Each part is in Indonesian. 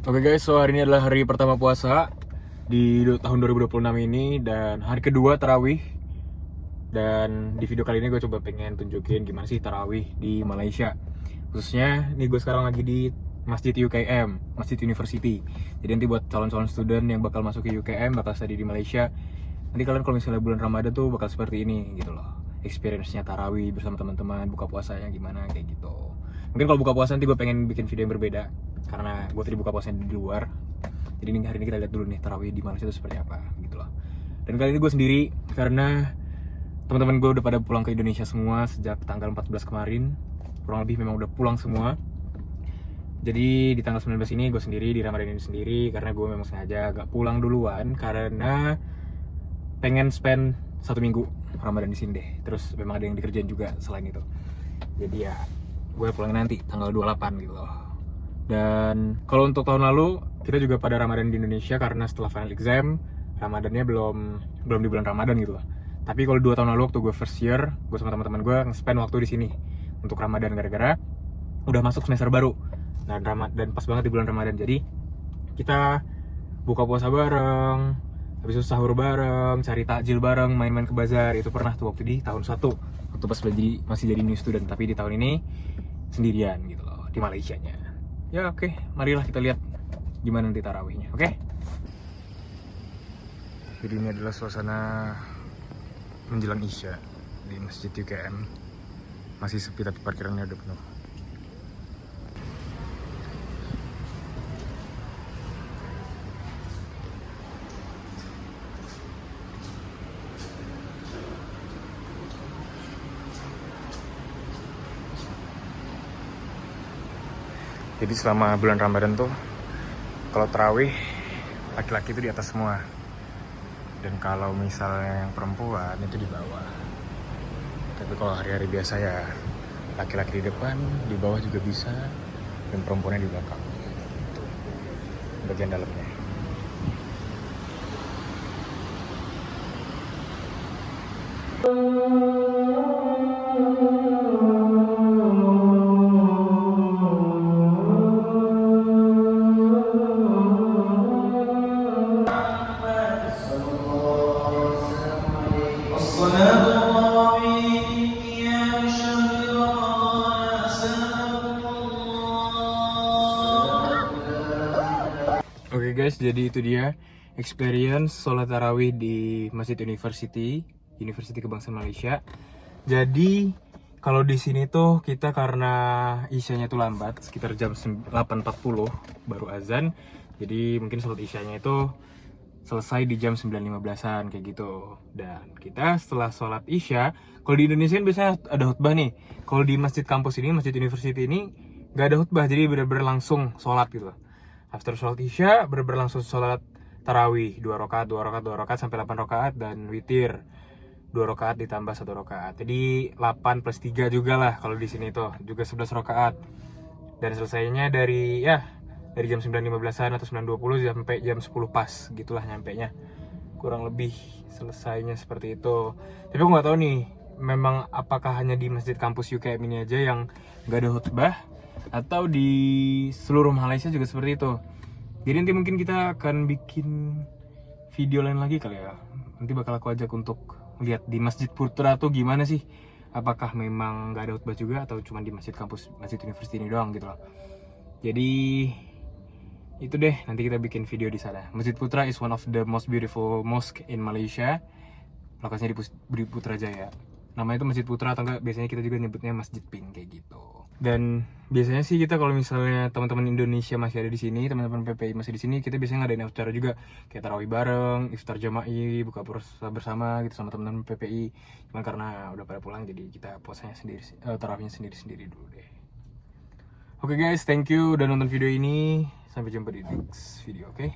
Oke guys, so hari ini adalah hari pertama puasa di tahun 2026 ini dan hari kedua tarawih. Dan di video kali ini gue coba pengen tunjukin gimana sih tarawih di Malaysia. Khususnya nih gue sekarang lagi di Masjid UKM, Masjid University. Jadi nanti buat calon-calon student yang bakal masuk ke UKM, bakal study di Malaysia, nanti kalian kalau misalnya bulan Ramadan tuh bakal seperti ini gitu loh. Experience-nya tarawih bersama teman-teman, buka puasanya gimana kayak gitu. Mungkin kalau buka puasa nanti gue pengen bikin video yang berbeda karena gue tadi buka puasanya di luar. Jadi hari ini kita lihat dulu nih tarawih di Malaysia itu seperti apa gitu loh. Dan kali ini gue sendiri karena teman-teman gue udah pada pulang ke Indonesia semua sejak tanggal 14 kemarin. Kurang lebih memang udah pulang semua. Jadi di tanggal 19 ini gue sendiri, di Ramadan ini sendiri, karena gue memang sengaja agak pulang duluan karena pengen spend 1 minggu Ramadan di sini deh. Terus memang ada yang dikerjain juga selain itu. Jadi ya gue pulang nanti tanggal 28 gitu loh. Dan kalau untuk tahun lalu kita juga pada Ramadan di Indonesia karena setelah final exam Ramadannya belum di bulan Ramadan gitu loh. Tapi kalau 2 tahun lalu waktu gue first year, gue sama teman-teman gue nge-spend waktu di sini untuk Ramadan gara-gara udah masuk semester baru. Dan pas banget di bulan Ramadan. Jadi kita buka puasa bareng, habis itu sahur bareng, cari takjil bareng, main-main ke bazar. Itu pernah tuh waktu di tahun 1 waktu pas masih jadi new student. Tapi di tahun ini sendirian gitu loh di Malaysianya. Ya oke, marilah kita lihat gimana nanti tarawihnya, oke? Jadi ini adalah suasana menjelang Isya di Masjid UKM. Masih sepi tapi parkirannya udah penuh. Jadi selama bulan Ramadan tuh kalau tarawih laki-laki itu di atas semua. Dan kalau misalnya yang perempuan itu di bawah. Tapi kalau hari-hari biasa ya laki-laki di depan, di bawah juga bisa, dan perempuannya di belakang. Itu bagian dalamnya. Oke guys, jadi itu dia experience sholat tarawih di Masjid University Kebangsaan Malaysia. Jadi kalau di sini tuh kita karena isyanya tuh lambat, sekitar jam 8.40 baru azan. Jadi mungkin sholat isyanya itu selesai di jam 9.15an kayak gitu. Dan kita setelah sholat isya, kalau di Indonesia kan biasanya ada khutbah nih. Kalau di masjid kampus ini, Masjid University ini nggak ada khutbah, jadi bener-bener langsung sholat gitu. After sholat isya, berlangsung sholat tarawih 2 rakaat sampai 8 rakaat dan witir 2 rakaat ditambah 1 rakaat. Jadi 8 plus 3 juga lah kalau di sini tuh, juga 11 rakaat. Dan selesainya dari jam 9.15an atau 9.20 sampai jam 10 pas gitulah nyampenya. Kurang lebih selesainya seperti itu. Tapi aku nggak tahu nih, memang apakah hanya di masjid kampus UKM ini aja yang nggak ada khutbah, atau di seluruh Malaysia juga seperti itu. Jadi nanti mungkin kita akan bikin video lain lagi kali ya. Nanti bakal aku ajak untuk lihat di Masjid Putra tuh gimana sih. Apakah memang nggak ada khutbah juga atau cuma di masjid kampus, Masjid University ini doang gitu loh. Jadi itu deh, nanti kita bikin video di sana. Masjid Putra is one of the most beautiful mosque in Malaysia. Lokasinya di Putrajaya. Namanya itu Masjid Putra atau enggak biasanya kita juga nyebutnya Masjid Pink kayak gitu. Dan biasanya sih kita kalau misalnya teman-teman Indonesia masih ada di sini, teman-teman PPI masih di sini, kita biasanya ngadain acara juga kayak tarawih bareng, iftar jama'i, buka puasa bersama gitu sama teman-teman PPI. Cuman karena udah pada pulang jadi kita puasanya sendiri, tarawihnya sendiri-sendiri dulu deh. Oke guys, thank you udah nonton video ini. Sampai jumpa di next video, oke?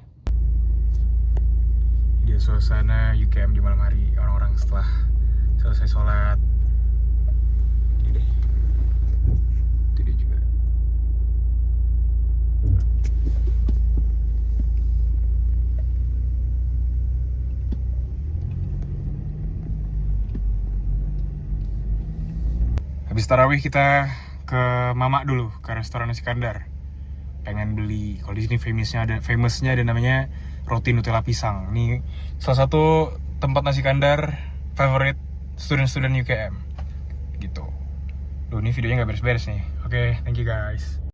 Dia suasana UKM di malam hari, orang-orang setelah selesai sholat. Ini deh. Itu dia juga. Habis tarawih kita ke Mamak dulu, ke restoran Iskandar. pengen beli. Kalau di sini famousnya ada namanya roti Nutella pisang. Ini salah satu tempat nasi kandar favorit student-student UKM gitu. Loh, ini videonya nggak beres-beres nih. Oke, thank you guys.